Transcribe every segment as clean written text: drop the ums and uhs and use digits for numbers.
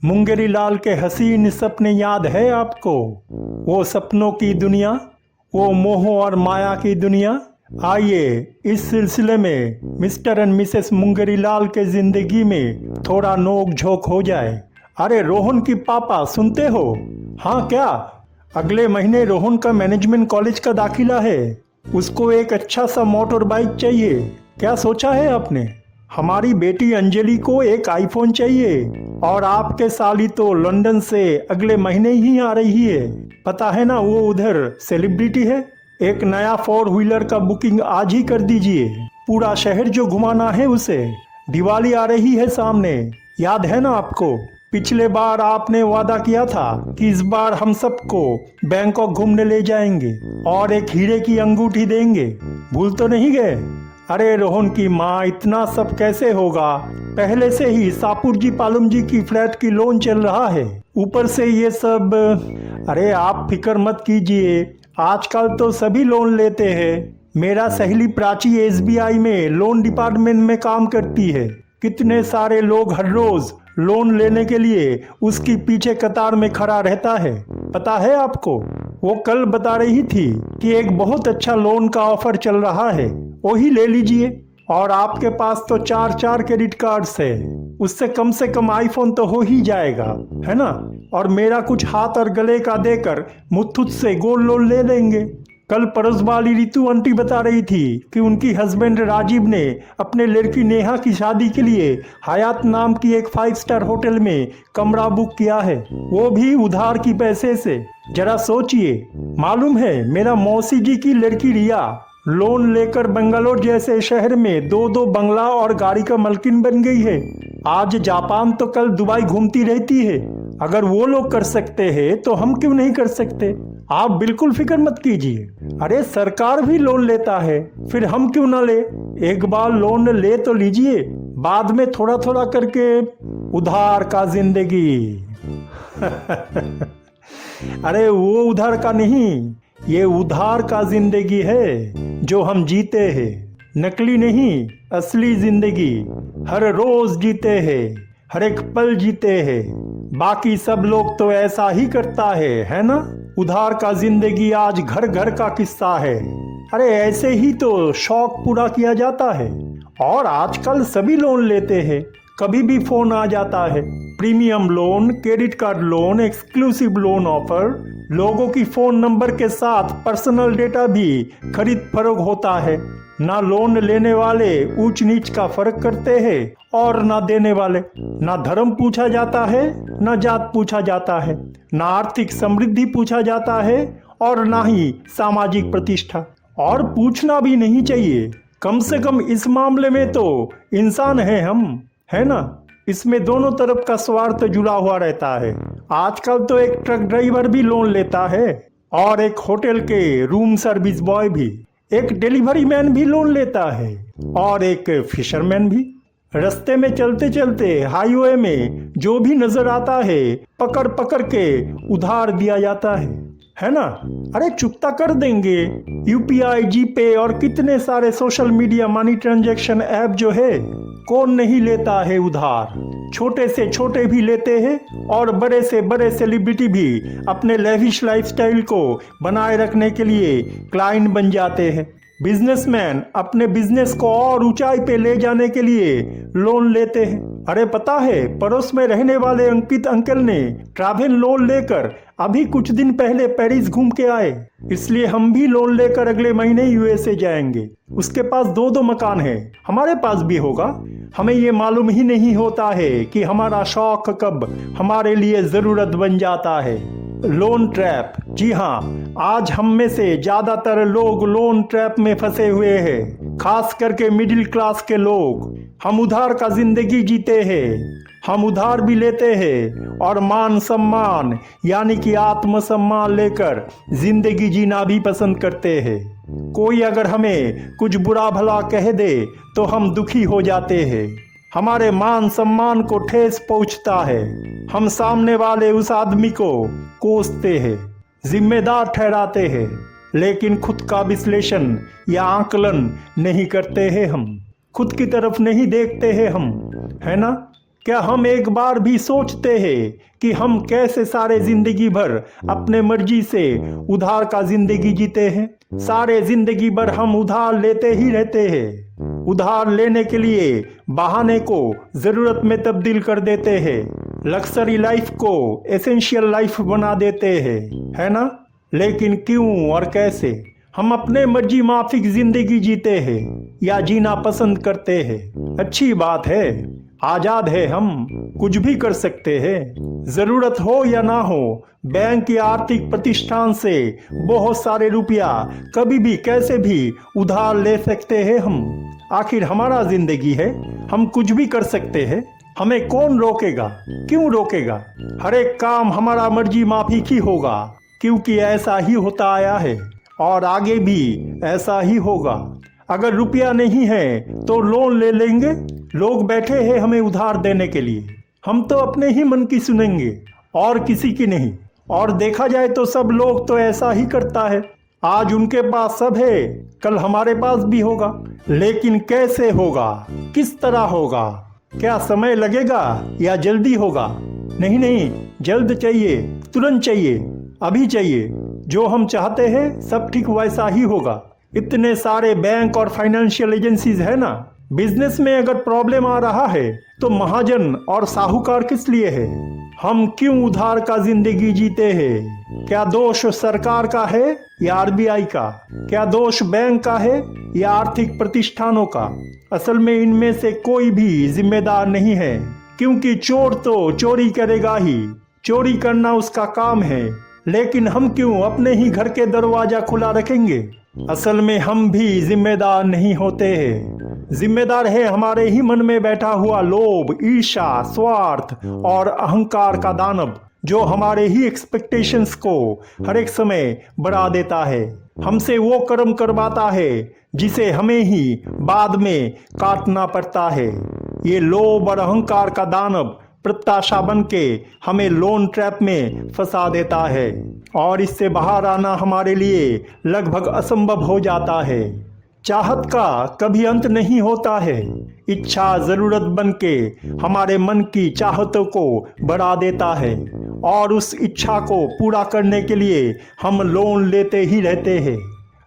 मुंगेरी लाल के हसीन सपने याद है आपको? वो सपनों की दुनिया, वो मोह और माया की दुनिया। आइए इस सिलसिले में मिस्टर एंड मिसेस मुंगेरी लाल के जिंदगी में थोड़ा नोक झोंक हो जाए। अरे रोहन की पापा सुनते हो? हाँ क्या? अगले महीने रोहन का मैनेजमेंट कॉलेज का दाखिला है। उसको एक अच्छा सा मोटर बाइक चाहिए। क्या सोचा है आपने? हमारी बेटी अंजलि को एक आईफोन चाहिए और आपके साली तो लंदन से अगले महीने ही आ रही है। पता है ना, वो उधर सेलिब्रिटी है। एक नया 4 व्हीलर का बुकिंग आज ही कर दीजिए। पूरा शहर जो घुमाना है उसे। दिवाली आ रही है सामने, याद है ना आपको? पिछले बार आपने वादा किया था कि इस बार हम सबको बैंकॉक घूमने ले जाएंगे और एक हीरे की अंगूठी देंगे। भूल तो नहीं गए? अरे रोहन की माँ, इतना सब कैसे होगा? पहले से ही सापुर जी पालुम जी की फ्लैट की लोन चल रहा है, ऊपर से ये सब। अरे आप फिक्र मत कीजिए, आजकल तो सभी लोन लेते हैं। मेरा सहेली प्राची एसबीआई में लोन डिपार्टमेंट में काम करती है। कितने सारे लोग हर रोज लोन लेने के लिए उसकी पीछे कतार में खड़ा रहता है। पता है आपको? वो कल बता रही थी कि एक बहुत अच्छा लोन का ऑफर चल रहा है, वही ले लीजिए। और आपके पास तो 4 क्रेडिट कार्ड्स है, उससे कम आईफोन तो हो ही जाएगा, है ना? और मेरा कुछ हाथ और गले का देकर मुथुट से गोल्ड लोन ले लेंगे। कल पड़ोस वाली रितु आंटी बता रही थी कि उनकी हस्बैंड राजीव ने अपने लड़की नेहा की शादी के लिए हयात नाम की एक 5 स्टार होटल में कमरा बुक किया है, वो भी उधार की पैसे से। जरा सोचिए। मालूम है, मेरा मौसी जी की लड़की रिया लोन लेकर बेंगलोर जैसे शहर में 2 बंगला और गाड़ी का मालकिन बन गई है। आज जापान तो कल दुबई घूमती रहती है। अगर वो लोग कर सकते हैं तो हम क्यों नहीं कर सकते? आप बिल्कुल फिक्र मत कीजिए। अरे सरकार भी लोन लेता है, फिर हम क्यों ना ले? एक बार लोन ले तो लीजिए, बाद में थोड़ा थोड़ा करके। उधार का जिंदगी। अरे वो उधार का नहीं, ये उधार का जिंदगी है जो हम जीते हैं। नकली नहीं, असली जिंदगी। हर रोज जीते हैं, हर एक पल जीते हैं। बाकी सब लोग तो ऐसा ही करता है ना? उधार का जिंदगी आज घर घर का किस्सा है। अरे ऐसे ही तो शौक पूरा किया जाता है। और आजकल सभी लोन लेते हैं, कभी भी फोन आ जाता है। Premium loan, credit card loan, exclusive loan offer. लोगों की फोन नंबर के साथ पर्सनल डेटा भी खरीद फरोख्त होता है। ना लोन लेने वाले ऊंच नीच का फर्क करते हैं और ना देने वाले। ना धर्म पूछा जाता है, ना जात पूछा जाता है, ना आर्थिक समृद्धि पूछा जाता है और ना ही सामाजिक प्रतिष्ठा। और पूछना भी नहीं चाहिए। कम से कम इस मामले में तो इंसान है हम, है ना? इसमें दोनों तरफ का स्वार्थ जुड़ा हुआ रहता है। आजकल तो एक ट्रक ड्राइवर भी लोन लेता है और एक होटल के रूम सर्विस बॉय भी। एक डिलीवरी मैन भी लोन लेता है और एक फिशरमैन भी। रास्ते में चलते चलते हाईवे में जो भी नजर आता है पकड़ पकड़ के उधार दिया जाता है ना? अरे चुकता कर देंगे। यूपीआई, जीपे और कितने सारे social media money transaction app जो है, कौन नहीं लेता है उधार? छोटे से छोटे भी लेते हैं और बड़े से बड़े सेलिब्रिटी भी अपने लेविश लाइफस्टाइल को बनाए रखने के लिए क्लाइंट बन जाते हैं। बिजनेसमैन अपने बिजनेस को और ऊंचाई पे ले जाने के लिए लोन लेते हैं। अरे पता है, पड़ोस में रहने वाले अंकित अंकल ने ट्रैवल लोन लेकर अभी कुछ दिन पहले पेरिस घूम के आए। इसलिए हम भी लोन लेकर अगले महीने यूएसए जाएंगे। उसके पास 2 मकान है, हमारे पास भी होगा। हमें ये मालूम ही नहीं होता है कि हमारा शौक कब हमारे लिए जरूरत बन जाता है। Loan trap. जी हाँ, आज हम में से ज्यादातर लोग लोन ट्रैप में फंसे हुए हैं, खास करके मिडिल क्लास के लोग। हम उधार का जिंदगी जीते हैं। हम उधार भी लेते हैं और मान सम्मान यानी कि आत्मसम्मान लेकर जिंदगी जीना भी पसंद करते हैं। कोई अगर हमें कुछ बुरा भला कह दे तो हम दुखी हो जाते हैं। हमारे मान सम्मान को ठेस पहुंचता है। हम सामने वाले उस आदमी को कोसते हैं, जिम्मेदार ठहराते हैं, लेकिन खुद का विश्लेषण या आकलन नहीं करते हैं। हम खुद की तरफ नहीं देखते हैं हम, है ना? क्या हम एक बार भी सोचते हैं कि हम कैसे सारे जिंदगी भर अपने मर्जी से उधार का जिंदगी जीते हैं? सारे जिंदगी भर हम उधार लेते ही रहते हैं। उधार लेने के लिए बहाने को जरूरत में तब्दील कर देते हैं, लग्जरी लाइफ को एसेंशियल लाइफ बना देते हैं, है ना? लेकिन क्यों और कैसे हम अपने मर्जी माफिक जिंदगी जीते हैं या जीना पसंद करते हैं? अच्छी बात है, आजाद है, हम कुछ भी कर सकते हैं। जरूरत हो या ना हो, बैंक या आर्थिक प्रतिष्ठान से बहुत सारे रुपया कभी भी कैसे भी उधार ले सकते हैं हम। आखिर हमारा जिंदगी है, हम कुछ भी कर सकते हैं। हमें कौन रोकेगा? क्यों रोकेगा? हर एक काम हमारा मर्जी माफिक ही होगा, क्योंकि ऐसा ही होता आया है और आगे भी ऐसा ही होगा। अगर रुपया नहीं है तो लोन ले लेंगे। लोग बैठे हैं हमें उधार देने के लिए, हम तो अपने ही मन की सुनेंगे और किसी की नहीं। और देखा जाए तो सब लोग तो ऐसा ही करता है। आज उनके पास सब है, कल हमारे पास भी होगा। लेकिन कैसे होगा? किस तरह होगा? क्या समय लगेगा या जल्दी होगा? नहीं नहीं, जल्द चाहिए, तुरंत चाहिए, अभी चाहिए। जो हम चाहते हैं सब ठीक वैसा ही होगा। इतने सारे बैंक और फाइनेंशियल एजेंसीज है ना। बिजनेस में अगर प्रॉब्लम आ रहा है तो महाजन और साहूकार किस लिए है? हम क्यों उधार का जिंदगी जीते हैं? क्या दोष सरकार का है या आरबीआई का? क्या दोष बैंक का है या आर्थिक प्रतिष्ठानों का? असल में इनमें से कोई भी जिम्मेदार नहीं है, क्योंकि चोर तो चोरी करेगा ही, चोरी करना उसका काम है। लेकिन हम क्यों अपने ही घर के दरवाजा खुला रखेंगे? असल में हम भी जिम्मेदार नहीं होते हैं। जिम्मेदार है हमारे ही मन में बैठा हुआ लोभ, ईर्ष्या, स्वार्थ और अहंकार का दानव, जो हमारे ही एक्सपेक्टेशंस को हर एक समय बढ़ा देता है। हमसे वो कर्म करवाता है जिसे हमें ही बाद में काटना पड़ता है। ये लोभ और अहंकार का दानव प्रत्याशा बन के हमें लोन ट्रैप में फंसा देता है और इससे बाहर आना हमारे लिए लगभग असंभव हो जाता है। चाहत का कभी अंत नहीं होता है। इच्छा जरूरत बन के हमारे मन की चाहतों को बढ़ा देता है और उस इच्छा को पूरा करने के लिए हम लोन लेते ही रहते हैं।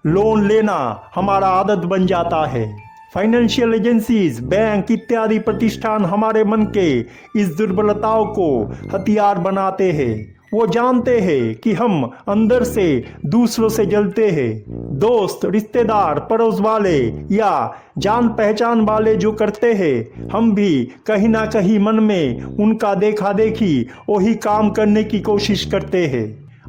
लोन लेना हमारा आदत बन जाता है। फाइनेंशियल एजेंसीज, बैंक इत्यादि प्रतिष्ठान हमारे मन के इस दुर्बलताओं को हथियार बनाते हैं। वो जानते हैं कि हम अंदर से दूसरों से जलते हैं। दोस्त, रिश्तेदार, पड़ोस वाले या जान पहचान वाले जो करते हैं, हम भी कहीं ना कहीं मन में उनका देखा देखी वही काम करने की कोशिश करते हैं।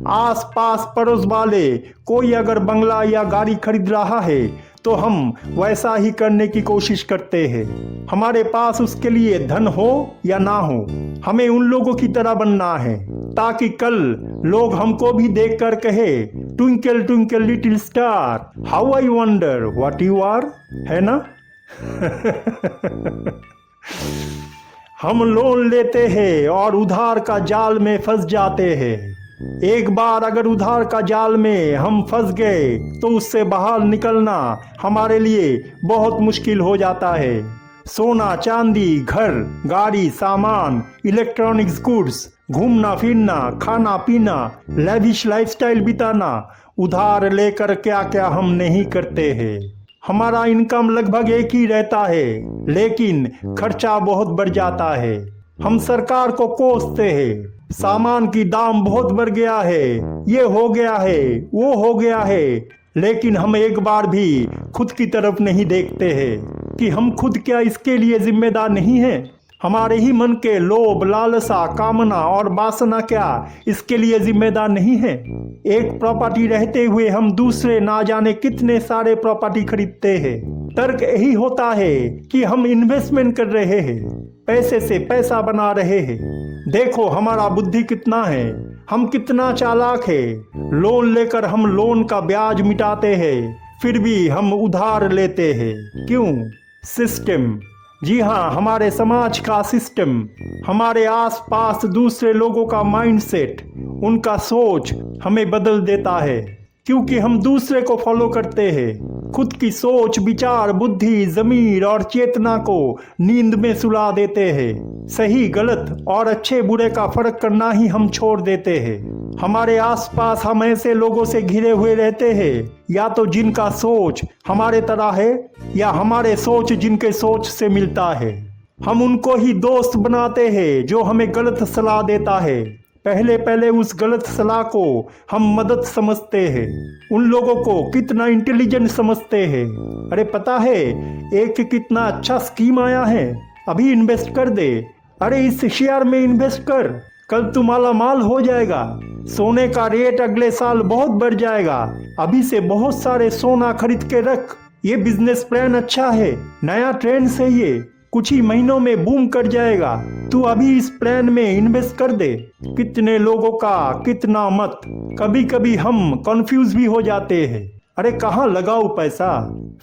आस पास पड़ोस वाले कोई अगर बंगला या गाड़ी खरीद रहा है तो हम वैसा ही करने की कोशिश करते हैं। हमारे पास उसके लिए धन हो या ना हो, हमें उन लोगों की तरह बनना है ताकि कल लोग हमको भी देखकर कहे, twinkle twinkle little star, how I wonder what you are, है ना? हम लोन लेते हैं और उधार का जाल में फंस जाते हैं। एक बार अगर उधार का जाल में हम फंस गए तो उससे बाहर निकलना हमारे लिए बहुत मुश्किल हो जाता है। सोना चांदी, घर, गाड़ी, सामान, इलेक्ट्रॉनिक्स गुड्स, घूमना फिरना, खाना पीना, लैविश लाइफस्टाइल बिताना, उधार लेकर क्या क्या हम नहीं करते हैं। हमारा इनकम लगभग एक ही रहता है, लेकिन खर्चा बहुत बढ़ जाता है। हम सरकार को कोसते हैं, सामान की दाम बहुत बढ़ गया है, ये हो गया है, वो हो गया है, लेकिन हम एक बार भी खुद की तरफ नहीं देखते हैं कि हम खुद क्या इसके लिए जिम्मेदार नहीं हैं। हमारे ही मन के लोभ, लालसा, कामना और वासना क्या इसके लिए जिम्मेदार नहीं है। एक प्रॉपर्टी रहते हुए हम दूसरे ना जाने कितने सारे प्रॉपर्टी खरीदते हैं। तर्क यही होता है कि हम इन्वेस्टमेंट कर रहे हैं, पैसे से पैसा बना रहे हैं। देखो हमारा बुद्धि कितना है, हम कितना चालाक है। लोन लेकर हम लोन का ब्याज मिटाते हैं, फिर भी हम उधार लेते हैं। क्यों? सिस्टम, जी हाँ, हमारे समाज का सिस्टम, हमारे आसपास दूसरे लोगों का माइंडसेट, उनका सोच हमें बदल देता है। क्योंकि हम दूसरे को फॉलो करते हैं। खुद की सोच, विचार, बुद्धि, ज़मीर और चेतना को नींद में सुला देते हैं। सही गलत और अच्छे बुरे का फर्क करना ही हम छोड़ देते हैं। हमारे आसपास हम ऐसे लोगों से घिरे हुए रहते हैं, या तो जिनका सोच हमारे तरह है या हमारे सोच जिनके सोच से मिलता है। हम उनको ही दोस्त बनाते हैं जो हमें गलत सलाह देता है। पहले पहले उस गलत सलाह को हम मदद समझते हैं, उन लोगों को कितना इंटेलिजेंट समझते हैं। अरे पता है एक कितना अच्छा स्कीम आया है, अभी इन्वेस्ट कर दे। अरे इस शेयर में इन्वेस्ट कर, कल तू माला माल हो जाएगा। सोने का रेट अगले साल बहुत बढ़ जाएगा, अभी से बहुत सारे सोना खरीद के रख। ये बिजनेस प्लान अच्छा है, नया ट्रेंड से ये कुछ ही महीनों में बूम कर जाएगा, तू अभी इस प्लान में इन्वेस्ट कर दे। कितने लोगों का कितना मत। कभी कभी हम कंफ्यूज भी हो जाते हैं, अरे कहाँ लगाओ पैसा।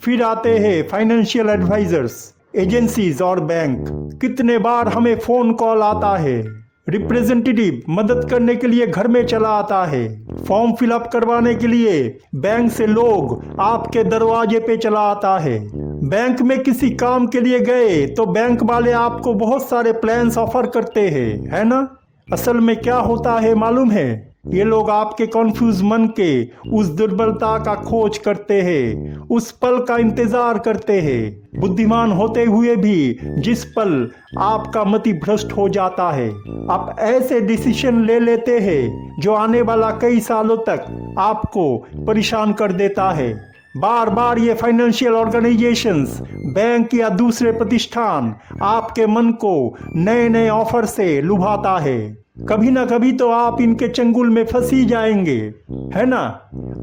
फिर आते हैं फाइनेंशियल एडवाइजर्स, एजेंसीज और बैंक। कितने बार हमें फोन कॉल आता है, रिप्रेजेंटेटिव मदद करने के लिए घर में चला आता है, फॉर्म फिलअप करवाने के लिए बैंक से लोग आपके दरवाजे पे चला आता है। बैंक में किसी काम के लिए गए तो बैंक वाले आपको बहुत सारे प्लान्स ऑफर करते हैं, है ना। असल में क्या होता है मालूम है, ये लोग आपके कॉन्फ्यूज मन के उस दुर्बलता का खोज करते हैं, उस पल का इंतजार करते हैं। बुद्धिमान होते हुए भी जिस पल आपका मति भ्रष्ट हो जाता है, आप ऐसे डिसीजन ले लेते हैं जो आने वाला कई सालों तक आपको परेशान कर देता है। बार बार ये फाइनेंशियल ऑर्गेनाइजेशंस, बैंक या दूसरे प्रतिष्ठान आपके मन को नए नए ऑफर से लुभाता है। कभी ना कभी तो आप इनके चंगुल में फंस ही जाएंगे, है ना।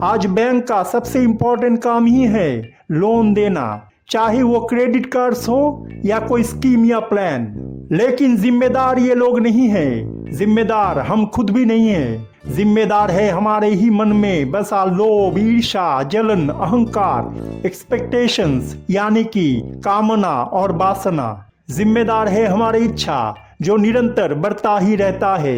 आज बैंक का सबसे इम्पोर्टेंट काम ही है लोन देना, चाहे वो क्रेडिट कार्ड्स हो या कोई स्कीम या प्लान। लेकिन जिम्मेदार ये लोग नहीं है, जिम्मेदार हम खुद भी नहीं है। जिम्मेदार है हमारे ही मन में बसा लोभ, ईर्ष्या, जलन, अहंकार, एक्सपेक्टेशंस यानी कि कामना और वासना। जिम्मेदार है हमारी इच्छा जो निरंतर बढ़ता ही रहता है।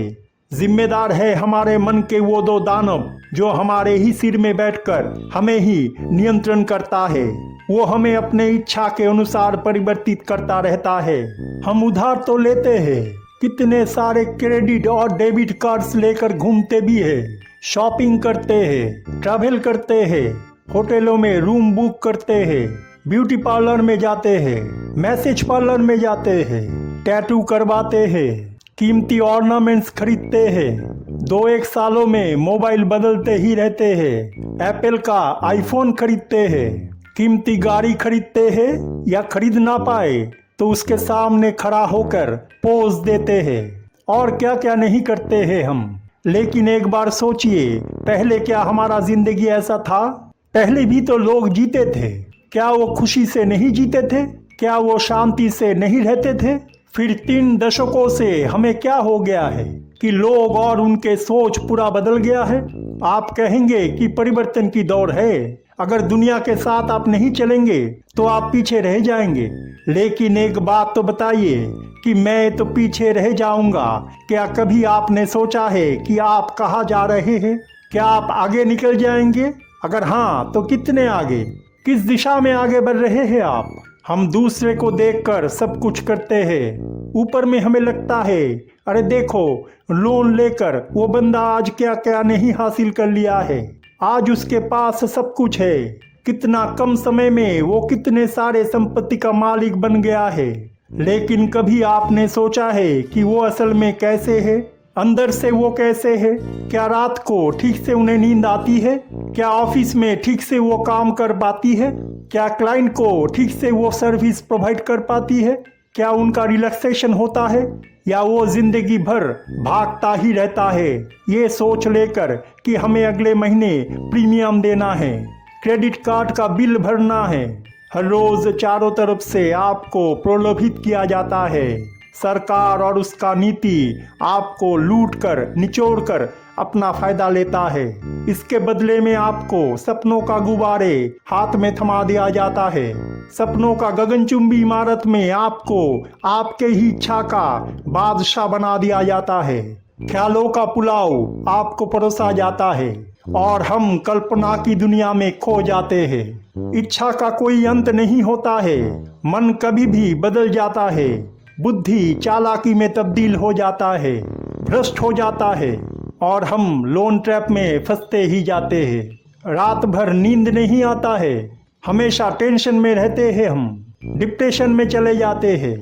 जिम्मेदार है हमारे मन के वो दो दानव जो हमारे ही सिर में बैठकर हमें ही नियंत्रण करता है। वो हमें अपने इच्छा के अनुसार परिवर्तित करता रहता है। हम उधार तो लेते हैं, कितने सारे क्रेडिट और डेबिट कार्ड्स लेकर घूमते भी है, शॉपिंग करते हैं, ट्रैवल करते हैं, होटलों में रूम बुक करते हैं, ब्यूटी पार्लर में जाते हैं, मैसेज पार्लर में जाते हैं, टैटू करवाते हैं, कीमती ऑर्नामेंट्स खरीदते हैं, 2-1 सालों में मोबाइल बदलते ही रहते हैं, एप्पल का आईफोन खरीदते हैं, कीमती गाड़ी खरीदते हैं या खरीद ना पाए तो उसके सामने खड़ा होकर पोज देते हैं, और क्या क्या नहीं करते हैं हम। लेकिन एक बार सोचिए, पहले क्या हमारा जिंदगी ऐसा था? पहले भी तो लोग जीते थे, क्या वो खुशी से नहीं जीते थे? क्या वो शांति से नहीं रहते थे? फिर 3 दशकों से हमें क्या हो गया है कि लोग और उनके सोच पूरा बदल गया है। आप कहेंगे कि परिवर्तन की दौड़ है, अगर दुनिया के साथ आप नहीं चलेंगे तो आप पीछे रह जाएंगे। लेकिन एक बात तो बताइए कि मैं तो पीछे रह जाऊंगा, क्या कभी आपने सोचा है कि आप कहाँ जा रहे हैं? क्या आप आगे निकल जाएंगे? अगर हाँ तो कितने आगे, किस दिशा में आगे बढ़ रहे हैं आप? हम दूसरे को देखकर सब कुछ करते हैं, ऊपर में हमें लगता है अरे देखो लोन लेकर वो बंदा आज क्या क्या नहीं हासिल कर लिया है, आज उसके पास सब कुछ है, कितना कम समय में वो कितने सारे संपत्ति का मालिक बन गया है। लेकिन कभी आपने सोचा है कि वो असल में कैसे है? अंदर से वो कैसे है? क्या रात को ठीक से उन्हें नींद आती है? क्या ऑफिस में ठीक से वो काम कर पाती है? क्या क्लाइंट को ठीक से वो सर्विस प्रोवाइड कर पाती है? क्या उनका रिलैक्सेशन होता है, या वो जिंदगी भर भागता ही रहता है ये सोच लेकर कि हमें अगले महीने प्रीमियम देना है, क्रेडिट कार्ड का बिल भरना है। हर रोज चारों तरफ से आपको प्रलोभित किया जाता है। सरकार और उसका नीति आपको लूट कर निचोड़ कर अपना फायदा लेता है। इसके बदले में आपको सपनों का गुब्बारे हाथ में थमा दिया जाता है। सपनों का गगनचुंबी इमारत में आपको आपके ही इच्छा का बादशाह बना दिया जाता है। ख्यालों का पुलाव आपको परोसा जाता है और हम कल्पना की दुनिया में खो जाते हैं। इच्छा का कोई अंत नहीं होता है, मन कभी भी बदल जाता है, बुद्धि चालाकी में तब्दील हो जाता है, भ्रष्ट हो जाता है और हम लोन ट्रैप में फंसते ही जाते हैं। रात भर नींद नहीं आता है, हमेशा टेंशन में रहते हैं, हम डिप्रेशन में चले जाते हैं।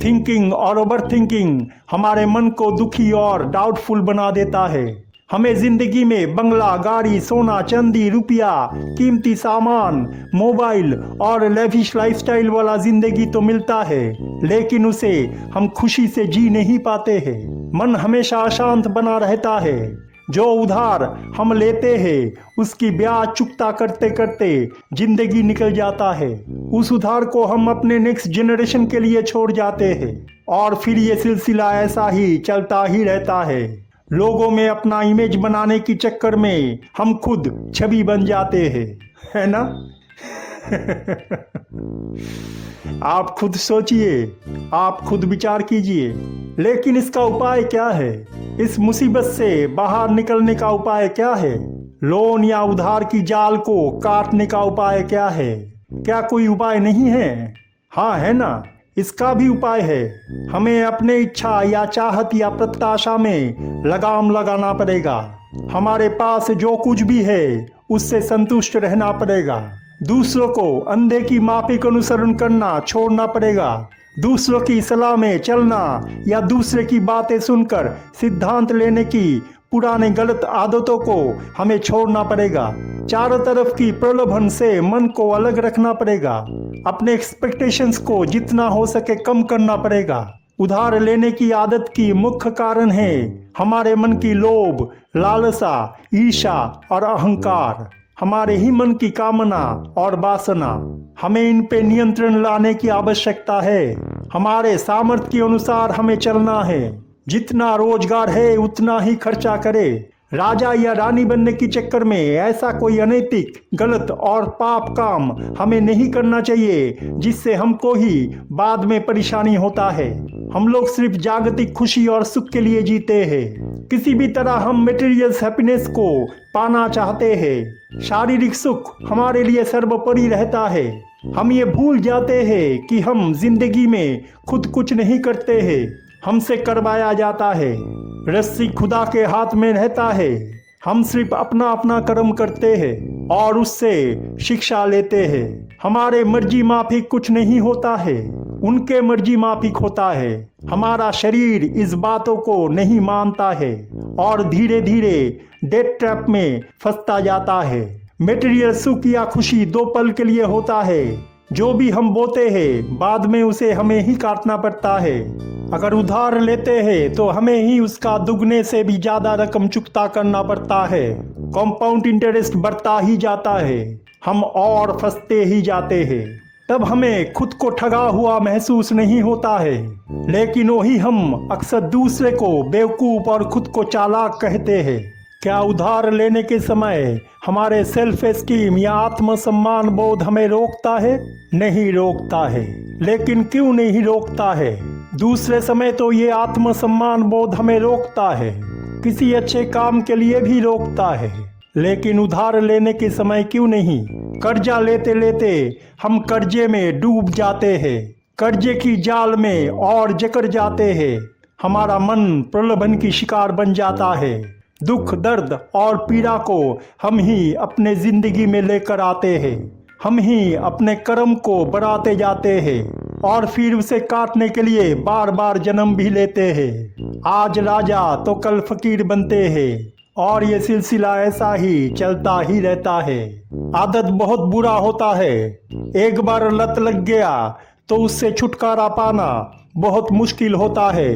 थिंकिंग और ओवर थिंकिंग हमारे मन को दुखी और डाउटफुल बना देता है। हमें जिंदगी में बंगला, गाड़ी, सोना, चांदी, रुपया, कीमती सामान, मोबाइल और लेविश लाइफस्टाइल वाला जिंदगी तो मिलता है, लेकिन उसे हम खुशी से जी नहीं पाते हैं। मन हमेशा अशांत बना रहता है। जो उधार हम लेते हैं उसकी ब्याज चुकता करते करते जिंदगी निकल जाता है। उस उधार को हम अपने नेक्स्ट जनरेशन के लिए छोड़ जाते हैं और फिर ये सिलसिला ऐसा ही चलता ही रहता है। लोगों में अपना इमेज बनाने की चक्कर में हम खुद छवि बन जाते हैं, है ना? आप खुद सोचिए, आप खुद विचार कीजिए। लेकिन इसका उपाय क्या है? इस मुसीबत से बाहर निकलने का उपाय क्या है? लोन या उधार की जाल को काटने का उपाय क्या है? क्या कोई उपाय नहीं है? हाँ, है ना। इसका भी उपाय है। हमें अपने इच्छा या चाहत या प्रत्याशा में लगाम लगाना पड़ेगा। हमारे पास जो कुछ भी है उससे संतुष्ट रहना पड़ेगा। दूसरों को अंधे की माफिक अनुसरण करना छोड़ना पड़ेगा। दूसरों की सलाह में चलना या दूसरे की बातें सुनकर सिद्धांत लेने की पुराने गलत आदतों को हमें छोड़ना पड़ेगा। चारों तरफ की प्रलोभन से मन को अलग रखना पड़ेगा। अपने एक्सपेक्टेशंस को जितना हो सके कम करना पड़ेगा। उधार लेने की आदत की मुख्य कारण है हमारे मन की लोभ, लालसा, ईर्ष्या और अहंकार। हमारे ही मन की कामना और वासना। हमें इन पे नियंत्रण लाने की आवश्यकता है। हमारे सामर्थ्य के अनुसार हमें चलना है। जितना रोजगार है उतना ही खर्चा करे। राजा या रानी बनने के चक्कर में ऐसा कोई अनैतिक, गलत और पाप काम हमें नहीं करना चाहिए जिससे हमको ही बाद में परेशानी होता है। हम लोग सिर्फ जागतिक खुशी और सुख के लिए जीते हैं। किसी भी तरह हम मटेरियल हैप्पीनेस को पाना चाहते हैं। शारीरिक सुख हमारे लिए सर्वोपरि रहता है। हम ये भूल जाते हैं कि हम जिंदगी में खुद कुछ नहीं करते हैं, हमसे करवाया जाता है। रस्सी खुदा के हाथ में रहता है। हम सिर्फ अपना अपना कर्म करते हैं और उससे शिक्षा लेते हैं। हमारे मर्जी माफिक कुछ नहीं होता है, उनके मर्जी माफिक होता है। हमारा शरीर इस बातों को नहीं मानता है और धीरे धीरे डेथ ट्रैप में फंसता जाता है। मटेरियल सुख या खुशी 2 पल के लिए होता है। जो भी हम बोते हैं बाद में उसे हमें ही काटना पड़ता है। अगर उधार लेते हैं तो हमें ही उसका दुगने से भी ज्यादा रकम चुकता करना पड़ता है। कंपाउंड इंटरेस्ट बढ़ता ही जाता है, हम और फंसते ही जाते हैं। तब हमें खुद को ठगा हुआ महसूस नहीं होता है, लेकिन वही हम अक्सर दूसरे को बेवकूफ और खुद को चालाक कहते हैं। क्या उधार लेने के समय हमारे सेल्फ एस्टीम या आत्मसम्मान बोध हमें रोकता है? नहीं रोकता है। लेकिन क्यों नहीं रोकता है? दूसरे समय तो ये आत्मसम्मान बोध हमें रोकता है, किसी अच्छे काम के लिए भी रोकता है, लेकिन उधार लेने के समय क्यों नहीं? कर्जा लेते लेते हम कर्जे में डूब जाते हैं, कर्जे की जाल में और जकड़ जाते हैं। हमारा मन प्रलोभन की शिकार बन जाता है। दुख, दर्द और पीड़ा को हम ही अपने जिंदगी में लेकर आते हैं। हम ही अपने कर्म को बढ़ाते जाते हैं और फिर उसे काटने के लिए बार बार जन्म भी लेते हैं। आज राजा तो कल फकीर बनते हैं और ये सिलसिला ऐसा ही चलता ही रहता है। आदत बहुत बुरा होता है। एक बार लत लग गया तो उससे छुटकारा पाना बहुत मुश्किल होता है।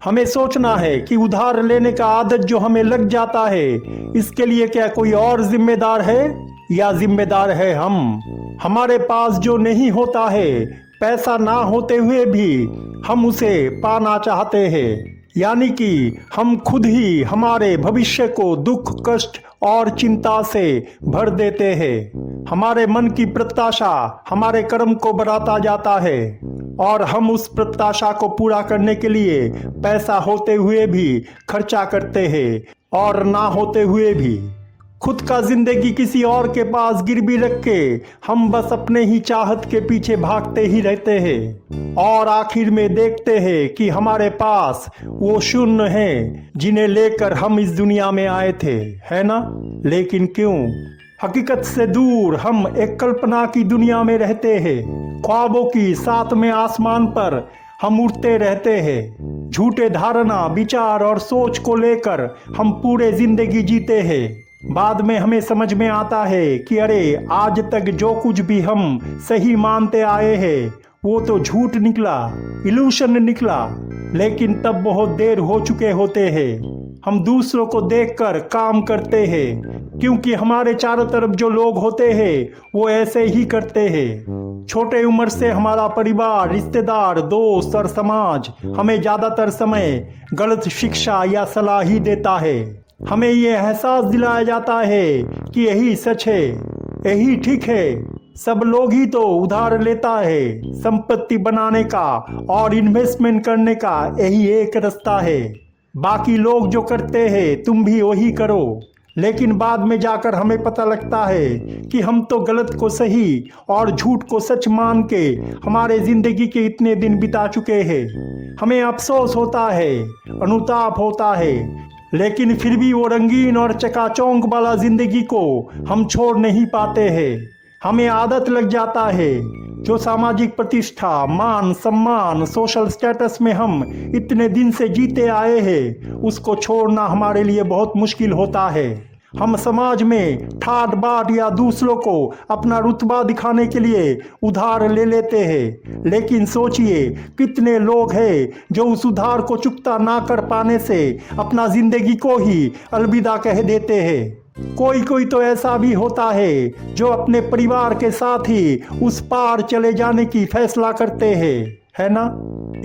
हमें सोचना है कि उधार लेने का आदत जो हमें लग जाता है, इसके लिए क्या कोई और जिम्मेदार है या जिम्मेदार है हम? हमारे पास जो नहीं होता है, पैसा ना होते हुए भी हम उसे पाना चाहते हैं, यानी कि हम खुद ही हमारे भविष्य को दुख, कष्ट और चिंता से भर देते हैं। हमारे मन की प्रत्याशा हमारे कर्म को बढ़ाता जाता है और हम उस प्रत्याशा को पूरा करने के लिए पैसा होते हुए भी खर्चा करते हैं और ना होते हुए भी। खुद का जिंदगी किसी और के पास गिरवी रख के हम बस अपने ही चाहत के पीछे भागते ही रहते हैं और आखिर में देखते हैं कि हमारे पास वो शून्य हैं जिन्हें लेकर हम इस दुनिया में आए थे, है ना? लेकिन क्यों? हकीकत से दूर हम एक कल्पना की दुनिया में रहते हैं। ख्वाबों की साथ में आसमान पर हम उड़ते रहते हैं। झूठे धारणा, विचार और सोच को लेकर हम पूरे जिंदगी जीते हैं। बाद में हमें समझ में आता है कि अरे आज तक जो कुछ भी हम सही मानते आए हैं वो तो झूठ निकला, इल्यूशन निकला। लेकिन तब बहुत देर हो चुके होते हैं। हम दूसरों को देखकर काम करते हैं क्योंकि हमारे चारों तरफ जो लोग होते हैं वो ऐसे ही करते हैं। छोटे उम्र से हमारा परिवार, रिश्तेदार, दोस्त और समाज हमें ज्यादातर समय गलत शिक्षा या सलाह ही देता है। हमें ये एहसास दिलाया जाता है कि यही सच है, यही ठीक है। सब लोग ही तो उधार लेता है। संपत्ति बनाने का और इन्वेस्टमेंट करने का यही एक रास्ता है। बाकी लोग जो करते हैं तुम भी वही करो। लेकिन बाद में जाकर हमें पता लगता है कि हम तो गलत को सही और झूठ को सच मान के हमारे जिंदगी के इतने दिन बिता चुके हैं। हमें अफसोस होता है, अनुताप होता है, लेकिन फिर भी वो रंगीन और चकाचौंध वाला जिंदगी को हम छोड़ नहीं पाते हैं। हमें आदत लग जाता है जो सामाजिक प्रतिष्ठा, मान सम्मान, सोशल स्टेटस में हम इतने दिन से जीते आए हैं, उसको छोड़ना हमारे लिए बहुत मुश्किल होता है। हम समाज में ठाट बाट या दूसरों को अपना रुतबा दिखाने के लिए उधार ले लेते हैं। लेकिन सोचिए कितने लोग हैं जो उस उधार को चुकता ना कर पाने से अपना जिंदगी को ही अलविदा कह देते हैं। कोई कोई तो ऐसा भी होता है जो अपने परिवार के साथ ही उस पार चले जाने की फैसला करते हैं, है ना?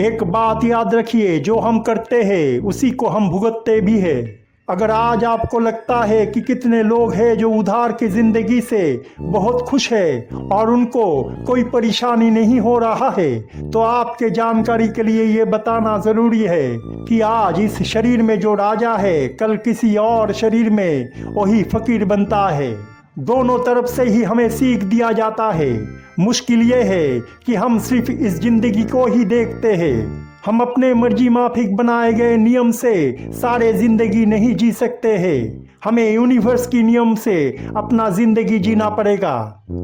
एक बात याद रखिए, जो हम करते हैं उसी को हम भुगतते भी हैं। अगर आज आपको लगता है कि कितने लोग हैं जो उधार की जिंदगी से बहुत खुश है और उनको कोई परेशानी नहीं हो रहा है, तो आपके जानकारी के लिए ये बताना जरूरी है कि आज इस शरीर में जो राजा है कल किसी और शरीर में वही फकीर बनता है। दोनों तरफ से ही हमें सीख दिया जाता है। मुश्किल ये है कि हम सिर्फ इस जिंदगी को ही देखते हैं। हम अपने मर्जी माफिक बनाए गए नियम से सारे जिंदगी नहीं जी सकते हैं। हमें यूनिवर्स की नियम से अपना जिंदगी जीना पड़ेगा।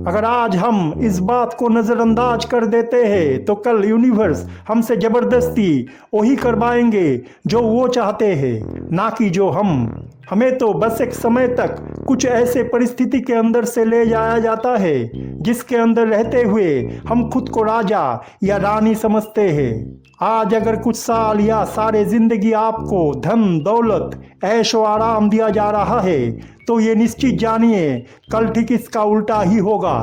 अगर आज हम इस बात को नजरअंदाज कर देते हैं तो कल यूनिवर्स हमसे जबरदस्ती वही करवाएंगे जो वो चाहते हैं, ना कि जो हम। हमें तो बस एक समय तक कुछ ऐसे परिस्थिति के अंदर से ले जाया जाता है जिसके अंदर रहते हुए हम खुद को राजा या रानी समझते हैं। आज अगर कुछ साल या सारे जिंदगी आपको धन दौलत, ऐश और आराम दिया जा रहा है तो ये निश्चित जानिए कल ठीक इसका उल्टा ही होगा।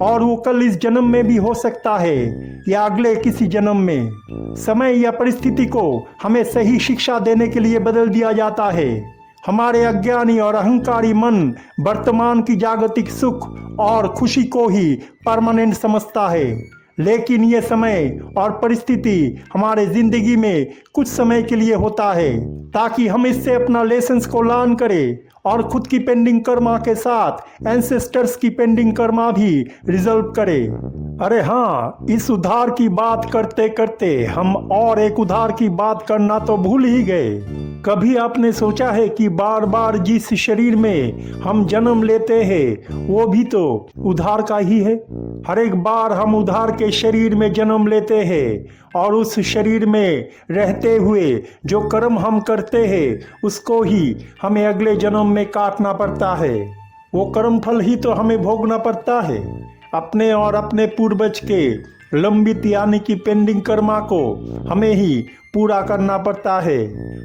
और वो कल इस जन्म में भी हो सकता है या अगले किसी जन्म में। समय या परिस्थिति को हमें सही शिक्षा देने के लिए बदल दिया जाता है। हमारे अज्ञानी और अहंकारी मन वर्तमान की जागतिक सुख और खुशी को ही परमानेंट समझता है। लेकिन ये समय और परिस्थिति हमारे जिंदगी में कुछ समय के लिए होता है ताकि हम इससे अपना लेसन्स को लर्न करें और खुद की पेंडिंग कर्मा के साथ एंसेस्टर्स की पेंडिंग कर्मा भी रिजल्व करें। अरे हाँ, इस उधार की बात करते करते हम और एक उधार की बात करना तो भूल ही गए। कभी आपने सोचा है कि बार बार जिस शरीर में हम जन्म लेते हैं वो भी तो उधार का ही है। हर एक बार हम उधार के शरीर में जन्म लेते हैं और उस शरीर में रहते हुए जो कर्म हम करते हैं उसको ही हमें अगले जन्म में काटना पड़ता है। वो कर्म फल ही तो हमें भोगना पड़ता है। अपने और अपने पूर्वज के लंबित यानी कि पेंडिंग कर्मा को हमें ही पूरा करना पड़ता है।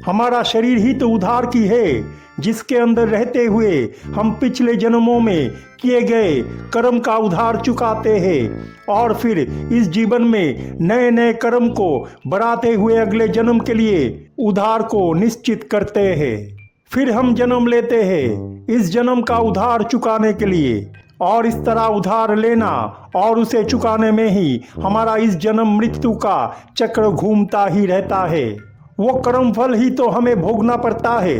हमारा शरीर ही तो उधार की है जिसके अंदर रहते हुए हम पिछले जन्मों में किए गए कर्म का उधार चुकाते हैं और फिर इस जीवन में नए नए कर्म को बढ़ाते हुए अगले जन्म के लिए उधार को निश्चित करते हैं। फिर हम जन्म लेते हैं इस जन्म का उधार चुकाने के लिए और इस तरह उधार लेना और उसे चुकाने में ही हमारा इस जन्म मृत्यु का चक्र घूमता ही रहता है। वो कर्म फल ही तो हमें भोगना पड़ता है।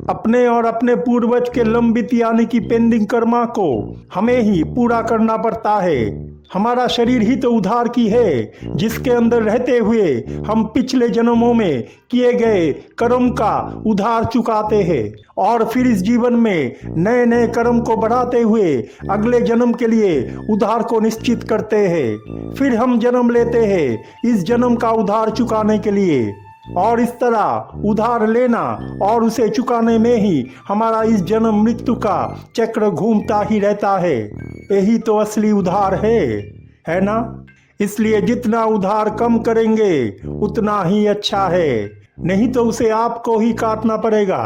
अपने और अपने पूर्वज के लंबित यानी कि पेंडिंग कर्मा को हमें ही पूरा करना पड़ता है। हमारा शरीर ही तो उधार की है, जिसके अंदर रहते हुए हम पिछले जन्मों में किए गए कर्म का उधार चुकाते हैं और फिर इस जीवन में नए नए कर्म को बढ़ाते हुए अगले जन्म के लिए उधार को निश्चित करते हैं। फिर हम जन्म लेते हैं इस जन्म का उधार चुकाने के लिए, और इस तरह उधार लेना और उसे चुकाने में ही हमारा इस जन्म मृत्यु का चक्र घूमता ही रहता है। यही तो असली उधार है ना? इसलिए जितना उधार कम करेंगे उतना ही अच्छा है, नहीं तो उसे आपको ही काटना पड़ेगा।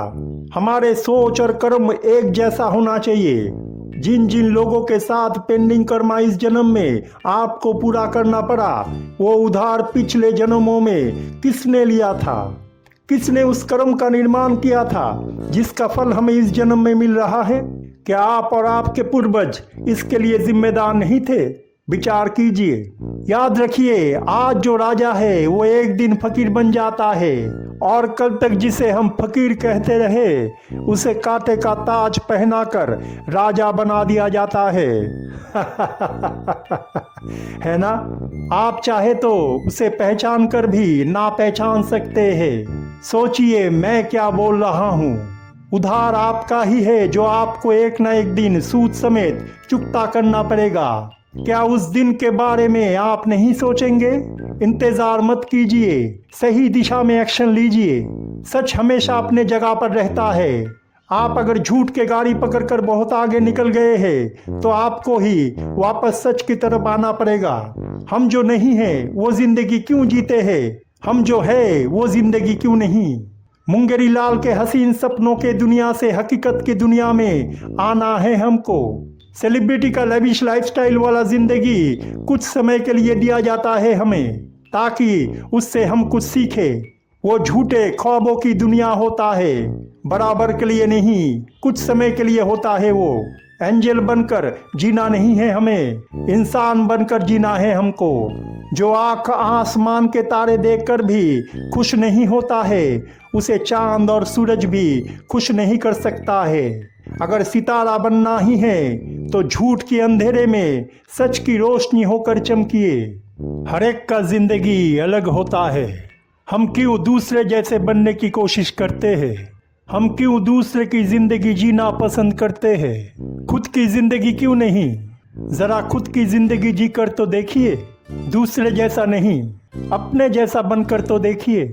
हमारे सोच और कर्म एक जैसा होना चाहिए। जिन जिन लोगों के साथ पेंडिंग कर्मा इस जन्म में आपको पूरा करना पड़ा, वो उधार पिछले जन्मों में किसने लिया था? किसने उस कर्म का निर्माण किया था जिसका फल हमें इस जन्म में मिल रहा है? क्या आप और आपके पूर्वज इसके लिए जिम्मेदार नहीं थे? विचार कीजिए। याद रखिए, आज जो राजा है वो एक दिन फकीर बन जाता है, और कल तक जिसे हम फकीर कहते रहे उसे कांटे का ताज पहनाकर राजा बना दिया जाता है। है ना? आप चाहे तो उसे पहचान कर भी ना पहचान सकते हैं। सोचिए मैं क्या बोल रहा हूँ। उधार आपका ही है जो आपको एक न एक दिन सूद समेत चुकता करना पड़ेगा। क्या उस दिन के बारे में आप नहीं सोचेंगे? इंतजार मत कीजिए, सही दिशा में एक्शन लीजिए। सच हमेशा अपने जगह पर रहता है। आप अगर झूठ के गाड़ी पकड़कर बहुत आगे निकल गए हैं तो आपको ही वापस सच की तरफ आना पड़ेगा। हम जो नहीं है वो जिंदगी क्यों जीते हैं? हम जो है वो जिंदगी क्यों नहीं? मुंगेरी लाल के हसीन सपनों के दुनिया से हकीकत की दुनिया में आना है हमको। सेलिब्रिटी का लविश लाइफस्टाइल वाला जिंदगी कुछ समय के लिए दिया जाता है हमें, ताकि उससे हम कुछ सीखें। वो झूठे ख्वाबों की दुनिया होता है, बराबर के लिए नहीं, कुछ समय के लिए होता है। वो एंजल बनकर जीना नहीं है हमें, इंसान बनकर जीना है हमको। जो आंख आसमान के तारे देखकर भी खुश नहीं होता है, उसे चांद और सूरज भी खुश नहीं कर सकता है। अगर सितारा बनना ही है तो झूठ के अंधेरे में सच की रोशनी होकर चमकिए। हर एक का जिंदगी अलग होता है। हम क्यों दूसरे जैसे बनने की कोशिश करते हैं? हम क्यों दूसरे की जिंदगी जीना पसंद करते हैं? खुद की जिंदगी क्यों नहीं? जरा खुद की जिंदगी जीकर तो देखिए, दूसरे जैसा नहीं, अपने जैसा बनकर तो देखिए।